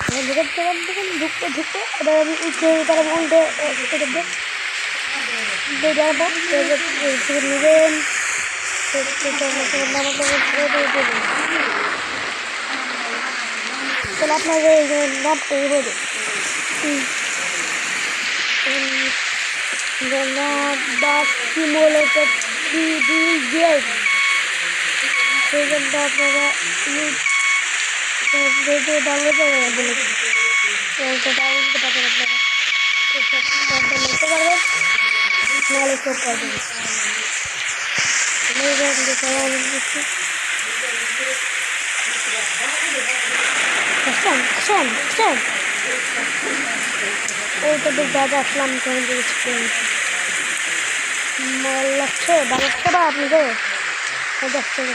ঢুকতে ঢুকতে এবার আমি উল্টে তারা উল্টে যাবো নেবেন তাহলে আপনাদের নামটা বলুন বাস সিমুলেটর 3D গেম সেই জন্য আপনারা ডাউনলোড বলেছেন ডাউনলোড করতে পারবেন আপনারা লিখতে পারবেন নাহলে সব পারবেন ওইটা দাদা আসলাম লাগছে ভালো লাগছে বা আপনাদের দেখতে